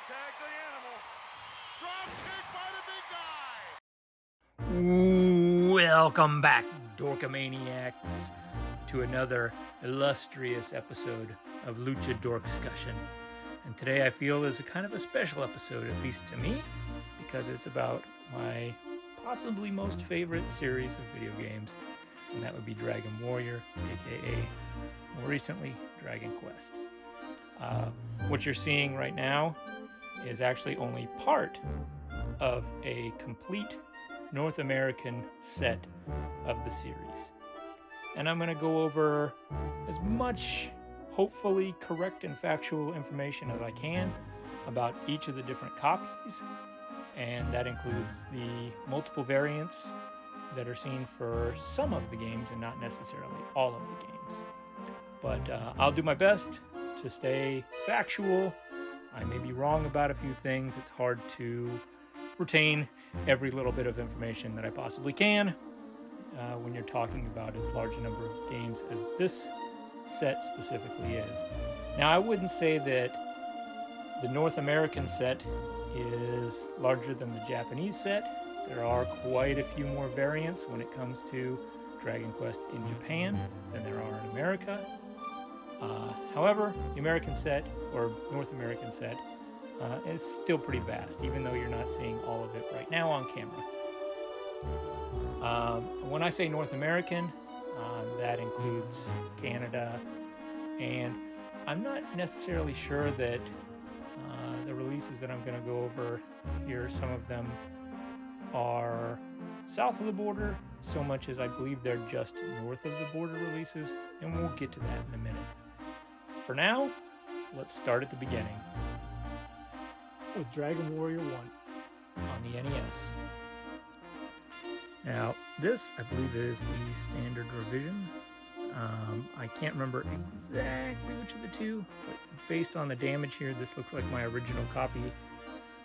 tag the animal. Drop kick by the big guy. Welcome back, Dorkamaniacs, to another illustrious episode of Lucha Dorkscussion. And today I feel is a kind of a special episode, at least to me, because it's about my possibly most favorite series of video games, and that would be Dragon Warrior, aka more recently Dragon Quest. What you're seeing right now is actually only part of a complete North American set of the series. And I'm going to go over as much hopefully correct and factual information as I can about each of the different copies, and that includes the multiple variants that are seen for some of the games and not necessarily all of the games. But I'll do my best to stay factual. I may be wrong about a few things. It's hard to retain every little bit of information that I possibly can when you're talking about as large a number of games as this set specifically is. Now, I wouldn't say that the North American set is larger than the Japanese set. There are quite a few more variants when it comes to Dragon Quest in Japan than there are in America. However, the American set, or North American set, is still pretty vast, even though you're not seeing all of it right now on camera. When I say North American, that includes Canada, and I'm not necessarily sure that the releases that I'm going to go over here, some of them are south of the border, so much as I believe they're just north of the border releases, and we'll get to that in a minute. For now, let's start at the beginning with Dragon Warrior 1 on the NES. Now, this, I believe, is the standard revision. I can't remember exactly which of the two, but based on the damage here, this looks like my original copy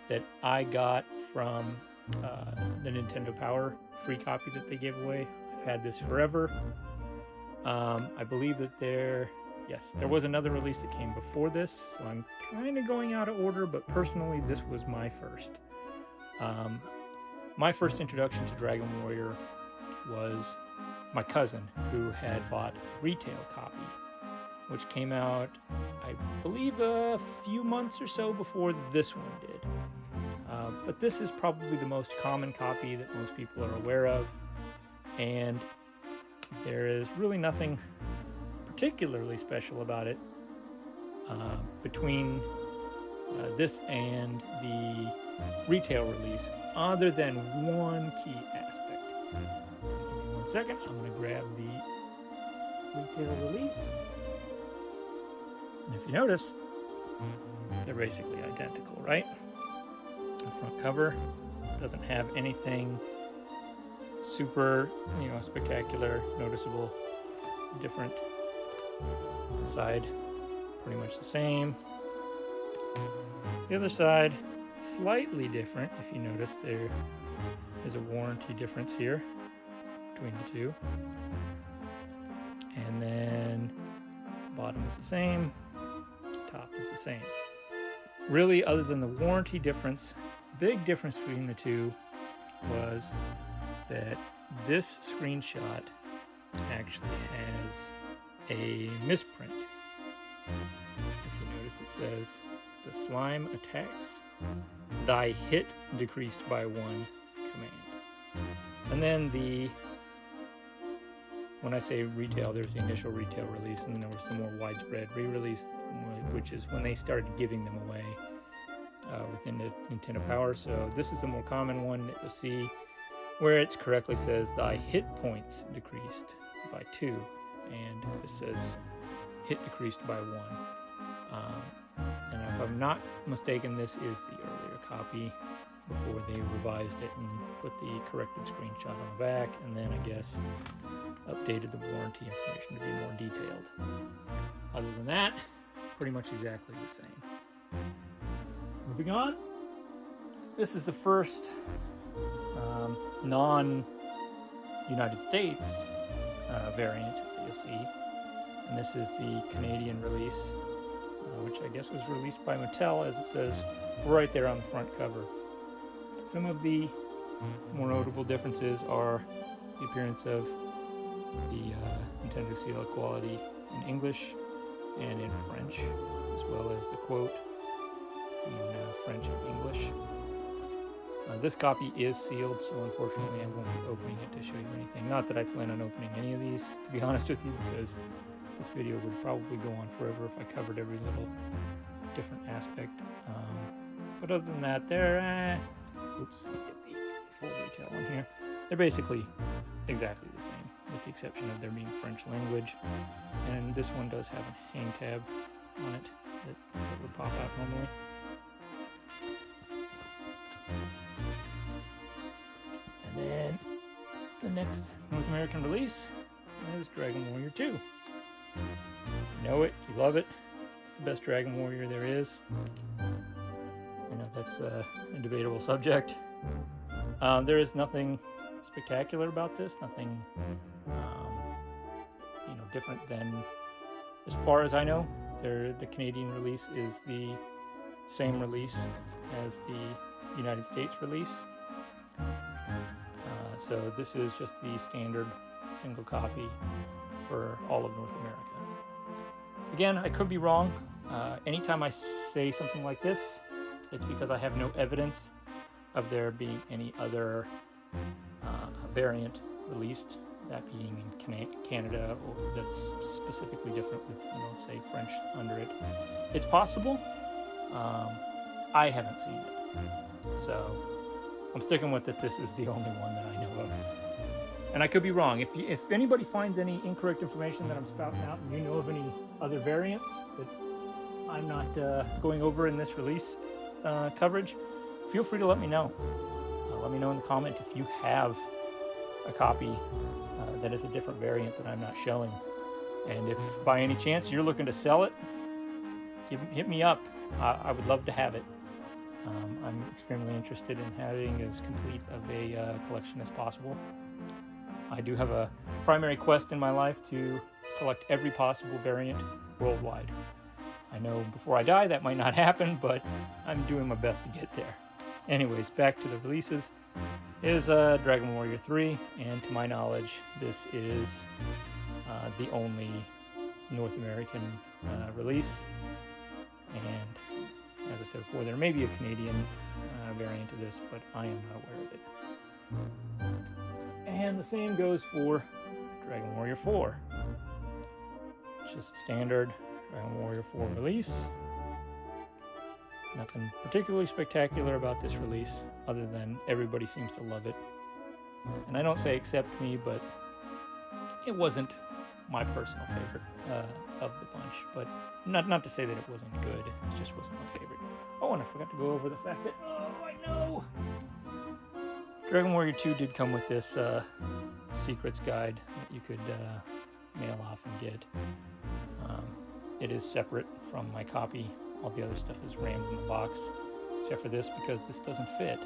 that I got from the Nintendo Power free copy that they gave away. I've had this forever. I believe that there was another release that came before this, so I'm kind of going out of order, but personally, this was my first. My first introduction to Dragon Warrior was my cousin, who had bought a retail copy, which came out, I believe, a few months or so before this one did. But this is probably the most common copy that most people are aware of, and there is really nothing particularly special about it between this and the retail release, other than one key aspect. Give me 1 second, I'm going to grab the retail release. And if you notice, they're basically identical, right? The front cover doesn't have anything super, spectacular, noticeable, different. The side, pretty much the same. The other side, slightly different. If you notice, there is a warranty difference here between the two. And then bottom is the same, top is the same. Really, other than the warranty difference, big difference between the two was that this screenshot actually has a misprint. If you notice, it says, "The slime attacks. Thy hit decreased by 1 command." And then when I say retail, there's the initial retail release, and then there was the more widespread re-release, which is when they started giving them away within the Nintendo Power. So this is the more common one that you'll see, where it correctly says, "Thy hit points decreased by 2. And this says hit decreased by 1. And if I'm not mistaken, this is the earlier copy before they revised it and put the corrected screenshot on the back, and then I guess updated the warranty information to be more detailed. Other than that, pretty much exactly the same. Moving on, this is the first non-United States variant that you'll see, and this is the Canadian release, which which I guess was released by Mattel, as it says right there on the front cover. Some of the more notable differences are the appearance of the Nintendo seal quality in English and in French, as well as the quote in French and English. This copy is sealed, so unfortunately I won't be opening it to show you anything. Not that I plan on opening any of these, to be honest with you, because this video would probably go on forever if I covered every little different aspect. But other than that, they're... oops, get the full retail on here. They're basically exactly the same, with the exception of there being French language. And this one does have a hang tab on it that would pop out normally. And then the next North American release is Dragon Warrior 2. You know it, you love it. It's the best Dragon Warrior there is. I know that's a debatable subject. There is nothing spectacular about this, nothing different than, as far as I know, the Canadian release is the same release as the United States release. So this is just the standard single copy for all of North America. Again, I could be wrong. Anytime I say something like this, it's because I have no evidence of there being any other variant released, that being in Canada, or that's specifically different with, say French under it. It's possible. I haven't seen it. So I'm sticking with that this is the only one that I know of. And I could be wrong. If anybody finds any incorrect information that I'm spouting out, and you know of any other variants that I'm not going over in this release coverage, feel free to let me know. Let me know in the comment if you have a copy that is a different variant that I'm not showing. And if by any chance you're looking to sell it, hit me up. I would love to have it. I'm extremely interested in having as complete of a collection as possible. I do have a primary quest in my life to collect every possible variant worldwide. I know before I die that might not happen, but I'm doing my best to get there. Anyways, back to the releases. Is Dragon Warrior 3, and to my knowledge, this is the only North American release. And as I said before, there may be a Canadian variant of this, but I am not aware of it. And the same goes for Dragon Warrior 4. It's just a standard Dragon Warrior 4 release. Nothing particularly spectacular about this release, other than everybody seems to love it. And I don't say except me, but it wasn't my personal favorite of the bunch. But not to say that it wasn't good, it just wasn't my favorite. Oh, and I forgot to go over the fact that, oh, I know! Dragon Warrior 2 did come with this secrets guide that you could mail off and get. It is separate from my copy. All the other stuff is rammed in the box, except for this, because this doesn't fit.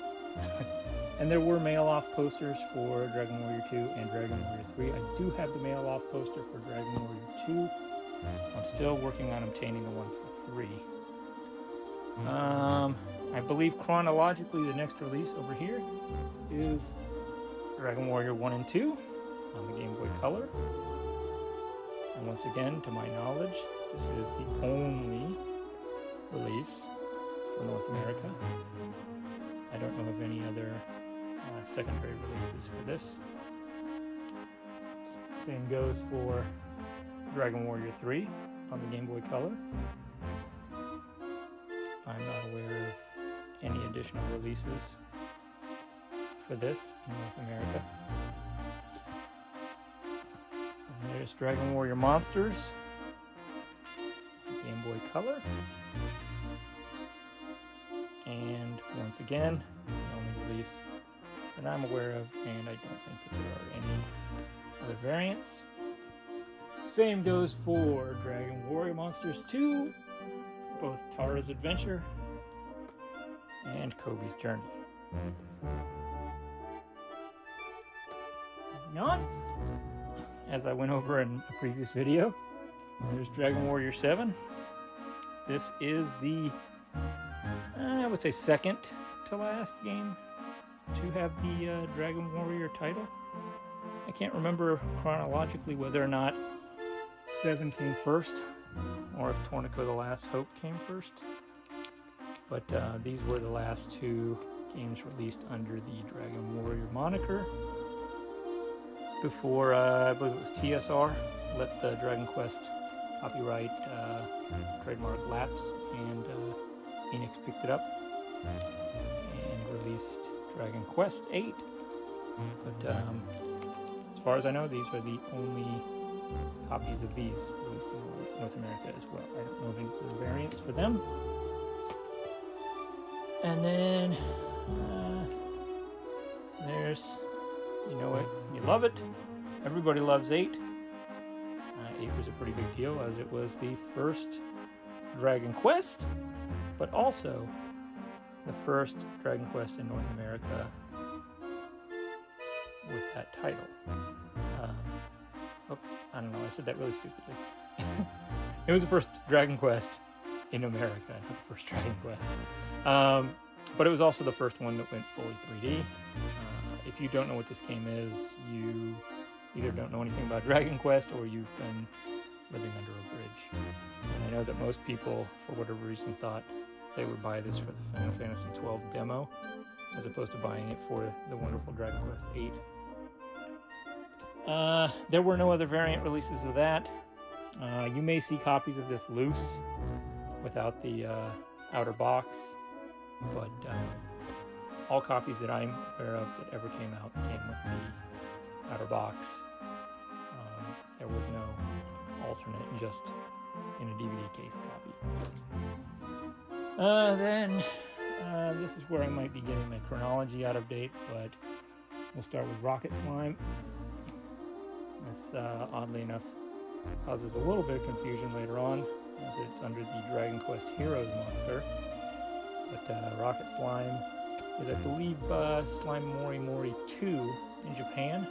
And there were mail-off posters for Dragon Warrior 2 and Dragon Warrior 3. I do have the mail-off poster for Dragon Warrior 2. I'm still working on obtaining the one for 3. I believe chronologically the next release over here is Dragon Warrior 1 and 2 on the Game Boy Color. And once again, to my knowledge, this is the only release for North America. I don't know of any other secondary releases for this. Same goes for Dragon Warrior 3 on the Game Boy Color. I'm not aware of any additional releases for this in North America. And there's Dragon Warrior Monsters, Game Boy Color. And once again, the only release that I'm aware of, and I don't think that there are any other variants. Same goes for Dragon Warrior Monsters 2, both Tara's Adventure and Kobe's Journey. Moving on, as I went over in a previous video, there's Dragon Warrior 7. this is the, I would say, second to last game to have the Dragon Warrior title. I can't remember chronologically whether or not 7 came first, or if Torneko the Last Hope came first. But these were the last 2 games released under the Dragon Warrior moniker before, I believe it was TSR, let the Dragon Quest copyright trademark lapse, and Phoenix picked it up and released Dragon Quest 8. But as far as I know, these are the only copies of these released in North America as well. I don't know of any other variants for them. And then there's, you know it, you love it. Everybody loves 8. 8 was a pretty big deal, as it was the first Dragon Quest, but also the first Dragon Quest in North America with that title. I don't know, I said that really stupidly. It was the first Dragon Quest in America, not the first Dragon Quest. But it was also the first one that went fully 3D. If you don't know what this game is, you either don't know anything about Dragon Quest or you've been living under a bridge. And I know that most people, for whatever reason, thought they would buy this for the Final Fantasy XII demo, as opposed to buying it for the wonderful Dragon Quest 8. There were no other variant releases of that. You may see copies of this loose without the outer box, but all copies that I'm aware of that ever came out came with the outer box. There was no alternate, just in a DVD case copy. Then this is where I might be getting my chronology out of date, but we'll start with Rocket Slime. This, oddly enough, causes a little bit of confusion later on, as it's under the Dragon Quest Heroes moniker. But Rocket Slime is, I believe, Slime Mori Mori 2 in Japan.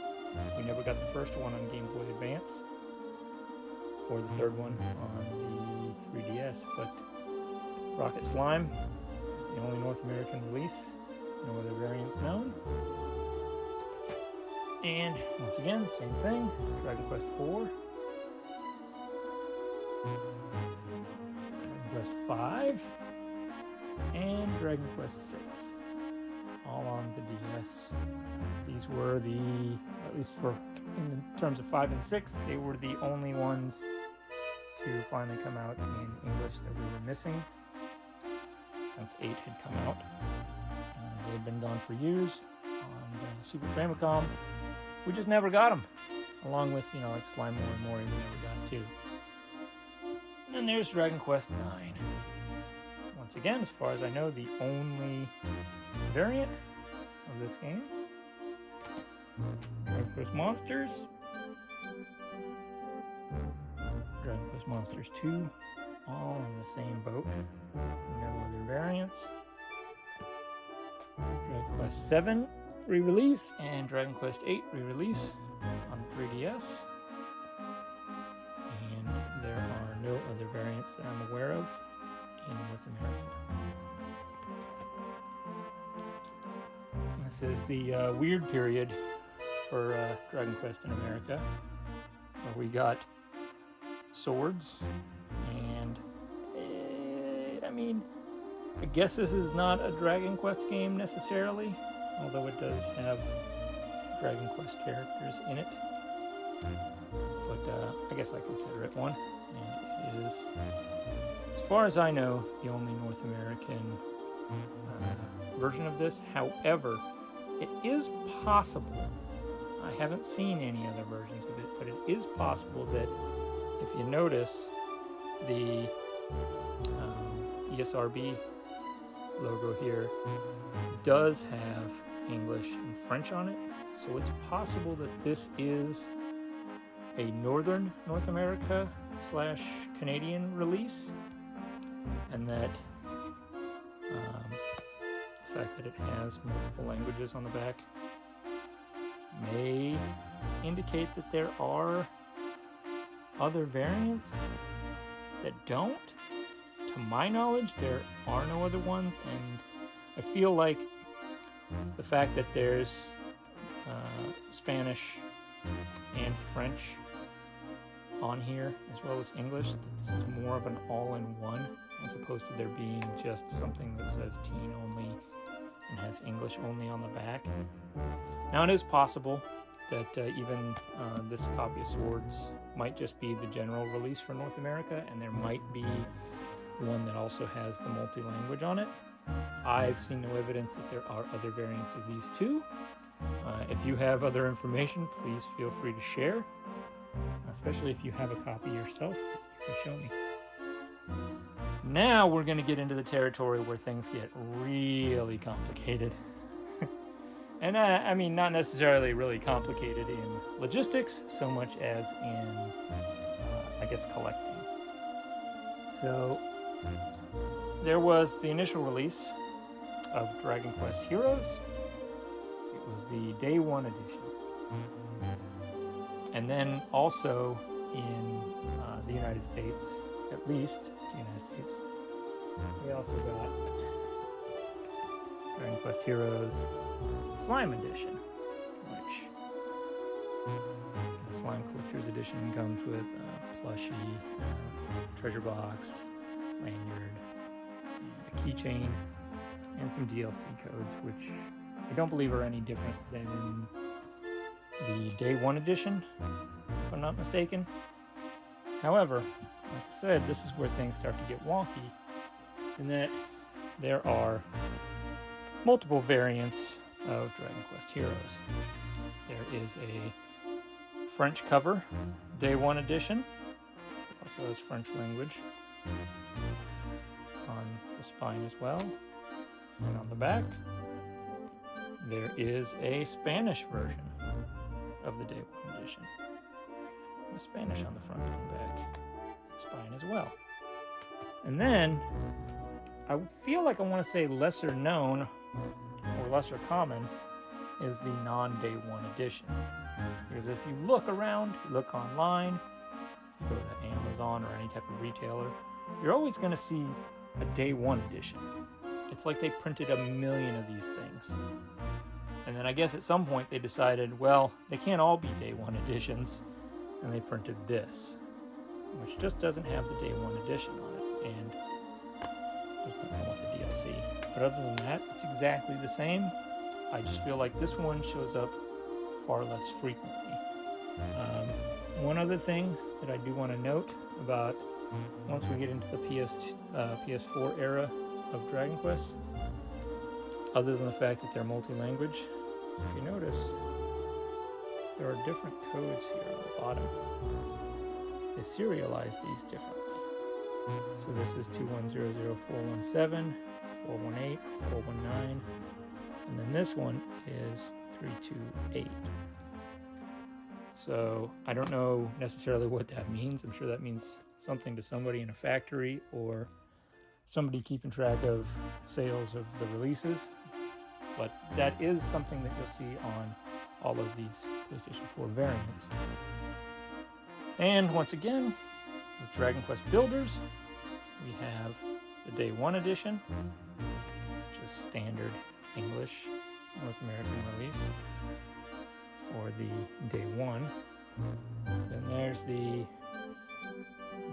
We never got the first one on Game Boy Advance, or the third one on the 3DS, but Rocket Slime is the only North American release, no other variants known. And once again, same thing, Dragon Quest 4, Dragon Quest 5, and Dragon Quest 6, all on the DS. These were the, at least for, in terms of 5 and 6, they were the only ones to finally come out in English that we were missing, since 8 had come out. They had been gone for years on Super Famicom. We just never got them, along with, you know, like Slime Mori Mori, we never got too. And then there's Dragon Quest 9. Once again, as far as I know, the only variant of this game. Dragon Quest Monsters. Dragon Quest Monsters 2, all in the same boat. No other variants. Dragon Quest 7 re-release and Dragon Quest 8 re-release on the 3DS. And there are no other variants that I'm aware of in North America. This is the weird period for Dragon Quest in America, where we got swords, and I mean, I guess this is not a Dragon Quest game necessarily, although it does have Dragon Quest characters in it. But I guess I consider it one, and it is, as far as I know, the only North American version of this. However, it is possible, I haven't seen any other versions of it, but it is possible that if you notice the ESRB logo here does have English and French on it, so it's possible that this is a Northern North America / Canadian release, and that the fact that it has multiple languages on the back may indicate that there are other variants that don't to my knowledge, there are no other ones, and I feel like the fact that there's Spanish and French on here, as well as English, that this is more of an all-in-one, as opposed to there being just something that says teen only and has English only on the back. Now, it is possible that even this copy of Swords might just be the general release for North America, and there might be one that also has the multi-language on it. I've seen no evidence that there are other variants of these too. If you have other information, please feel free to share, especially if you have a copy yourself that you can show me. Now we're going to get into the territory where things get really complicated. And I mean, not necessarily really complicated in logistics so much as in, I guess, collecting. So there was the initial release of Dragon Quest Heroes. It was the Day 1 edition. And then also in the United States, at least the United States, we also got Dragon Quest Heroes Slime Edition, which the Slime Collector's Edition comes with a plushie, treasure box, lanyard, and a keychain, and some DLC codes, which I don't believe are any different than the Day 1 edition, if I'm not mistaken. However, like I said, this is where things start to get wonky, in that there are multiple variants of Dragon Quest Heroes. There is a French cover, Day 1 edition. It also has French language on the spine as well, and on the back. There is a Spanish version of the Day 1 edition, with Spanish on the front and back, and spine as well. And then, I feel like I want to say lesser known, or lesser common, is the non-Day 1 edition. Because if you look around, you look online, you go to Amazon or any type of retailer, you're always going to see a Day 1 edition. It's like they printed a million of these things. And then I guess at some point they decided, well, they can't all be Day 1 editions, and they printed this, which just doesn't have the Day 1 edition on it, and doesn't come with the DLC. But other than that, it's exactly the same. I just feel like this one shows up far less frequently. One other thing that I do want to note about once we get into the PS4 era of Dragon Quest, other than the fact that they're multi-language, if you notice, there are different codes here on the bottom. They serialize these differently. So this is 2100417, 418, 419, and then this one is 328. So I don't know necessarily what that means. I'm sure that means something to somebody in a factory or somebody keeping track of sales of the releases. But that is something that you'll see on all of these PlayStation 4 variants. And once again, with Dragon Quest Builders, we have the Day 1 edition, which is standard English North American release for the Day 1. Then there's the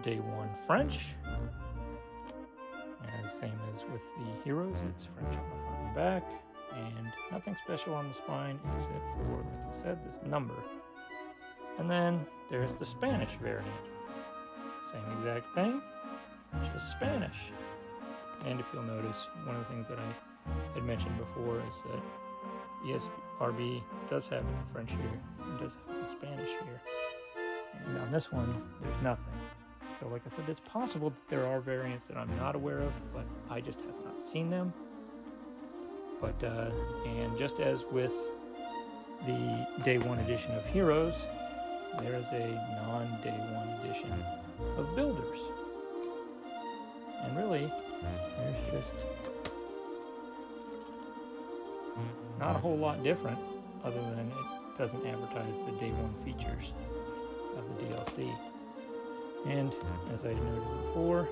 Day 1 French, as same as with the Heroes, it's French on the front and back, and nothing special on the spine except for, like I said, this number. And then there's the Spanish variant. Same exact thing, just Spanish. And if you'll notice, one of the things that I had mentioned before is that ESRB does have it in French here, and does have it in Spanish here. And on this one, there's nothing. So like I said, it's possible that there are variants that I'm not aware of, but I just have not seen them. But, and just as with the Day 1 edition of Heroes, there is a non-Day 1 edition of Builders. And really, there's just not a whole lot different, other than it doesn't advertise the Day 1 features of the DLC. And as I noted before,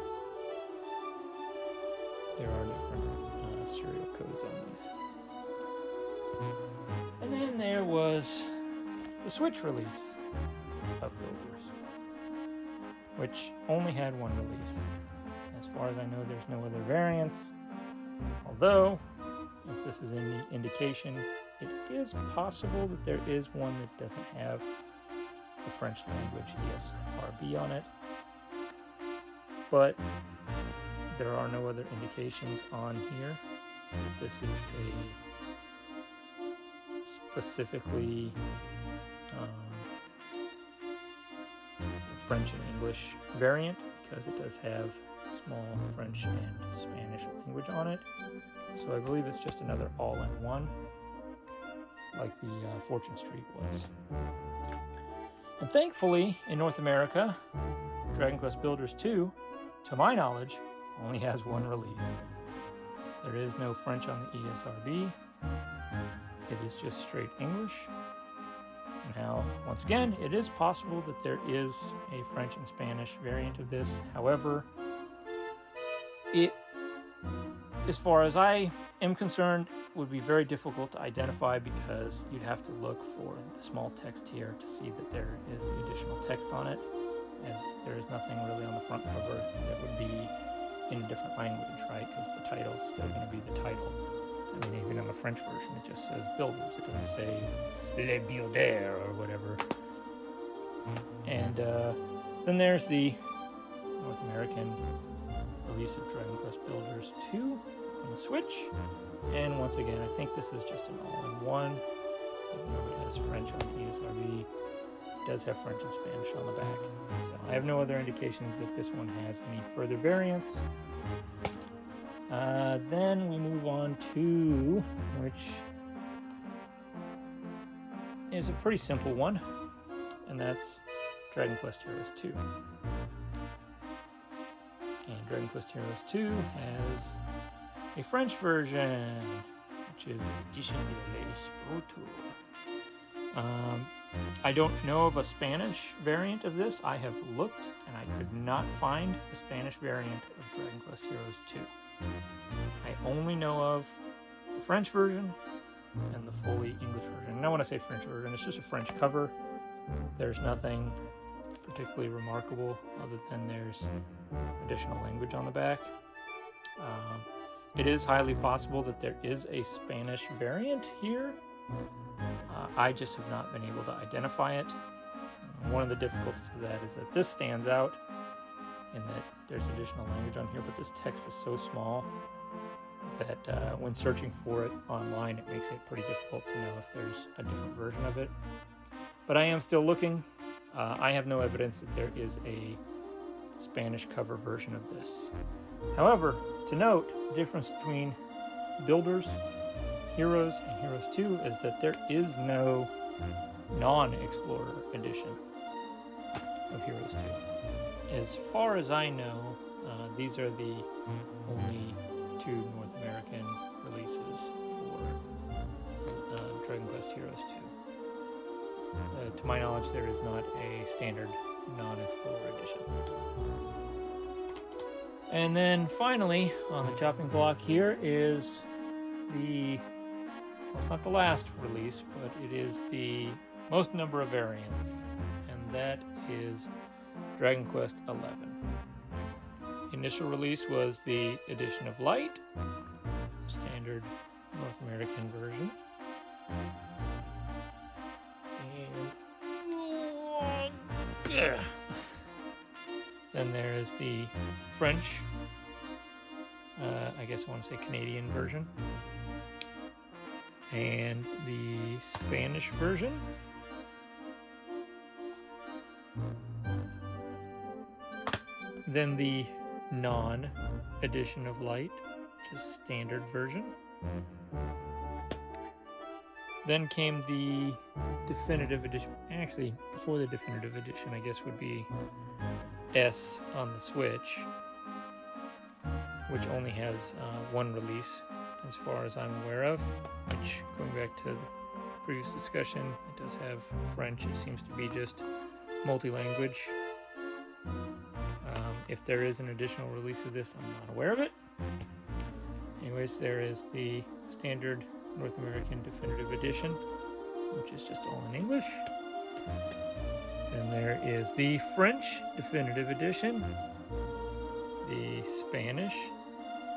was the Switch release of Builders, which only had one release. As far as I know, there's no other variants. Although, if this is any indication, it is possible that there is one that doesn't have the French language ESRB on it. But there are no other indications on here that this is a specifically French and English variant, because it does have small French and Spanish language on it. So I believe it's just another all-in-one, like the Fortune Street was. And thankfully, in North America, Dragon Quest Builders 2, to my knowledge, only has one release. There is no French on the ESRB. It is just straight English. Now, once again, it is possible that there is a French and Spanish variant of this. However, it, as far as I am concerned, would be very difficult to identify, because you'd have to look for the small text here to see that there is the additional text on it, as there is nothing really on the front cover that would be in a different language, right? Because the title is still going to be the title. I mean, even in the French version, it just says Builders. It doesn't say Les Builders or whatever. And then there's the North American release of Dragon Quest Builders 2 on the Switch. And once again, I think this is just an all-in-one. Even though it has French on the ESRB, it does have French and Spanish on the back. So I have no other indications that this one has any further variants. Then we move on to, which is a pretty simple one, and that's Dragon Quest Heroes 2. And Dragon Quest Heroes 2 has a French version, which is Edition de l'Esprit. I don't know of a Spanish variant of this. I have looked, and I could not find a Spanish variant of Dragon Quest Heroes 2. I only know of the French version and the fully English version. And when I say French version, it's just a French cover. There's nothing particularly remarkable other than there's additional language on the back. It is highly possible that there is a Spanish variant here. I just have not been able to identify it. One of the difficulties of that is that this stands out in that there's additional language on here, but this text is so small that when searching for it online, it makes it pretty difficult to know if there's a different version of it. But I am still looking. I have no evidence that there is a Spanish cover version of this. However, to note, the difference between Builders, Heroes, and Heroes 2 is that there is no non-Explorer edition of Heroes 2. As far as I know, these are the only two North American releases for Dragon Quest Heroes 2. To my knowledge, there is not a standard non-Explorer edition. And then finally, on the chopping block here is the, well, it's not the last release, but it is the most number of variants, and that is Dragon Quest XI. The initial release was the Edition of Light, the standard North American version. And then there is the French, I guess I want to say Canadian version, and the Spanish version, then the non-Edition of Light, just standard version. Then came the definitive edition. Actually, before the definitive edition, I guess would be S on the Switch, which only has one release as far as I'm aware of, which, going back to the previous discussion, it does have French. It seems to be just multi-language. If there is an additional release of this, I'm not aware of it. Anyways, there is the standard North American Definitive Edition. which is just all in English. Then there is the French Definitive Edition, the Spanish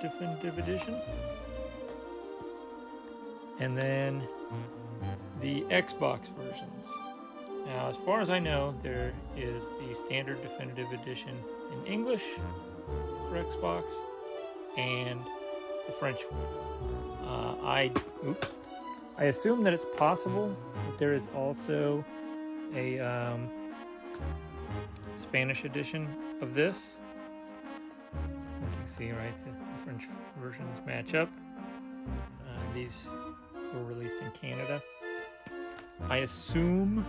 Definitive Edition, and then the Xbox versions. Now, as far as I know, there is the Standard Definitive Edition in English for Xbox and the French one. I assume that it's possible that there is also a Spanish edition of this. As you see, right, the French versions match up. These were released in Canada. I assume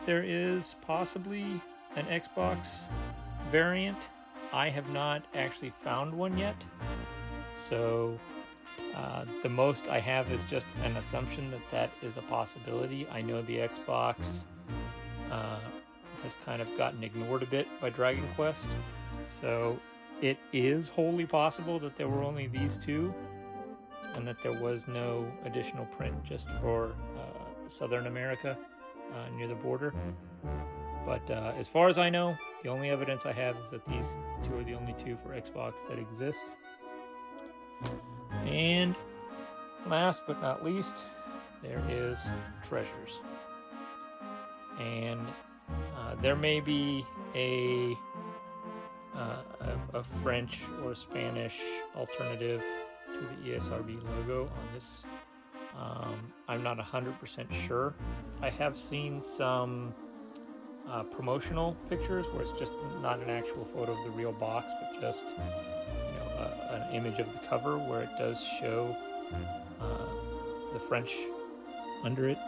there is possibly an Xbox variant. I have not actually found one yet. So the most I have is just an assumption that that is a possibility. I know the Xbox has kind of gotten ignored a bit by Dragon Quest. So it is wholly possible that there were only these two and that there was no additional print just for Southern America near the border. But as far as I know, the only evidence I have is that these two are the only two for Xbox that exist. And last but not least, there is Treasures. And there may be a French or Spanish alternative to the ESRB logo on this. I'm not 100% sure. I have seen some promotional pictures where it's just not an actual photo of the real box, but just an image of the cover where it does show the French under it,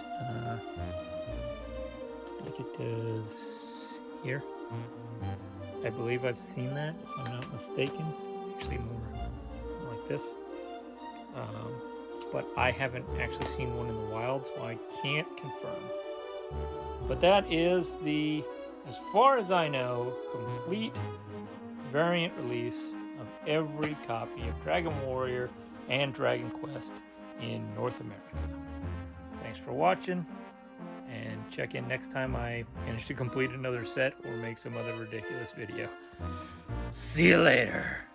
like it does here. I believe I've seen that, if I'm not mistaken. Actually, more like this. But I haven't actually seen one in the wild, so I can't confirm. But that is the, as far as I know, complete variant release of every copy of Dragon Warrior and Dragon Quest in North America. Thanks for watching, and check in next time I manage to complete another set or make some other ridiculous video. See you later.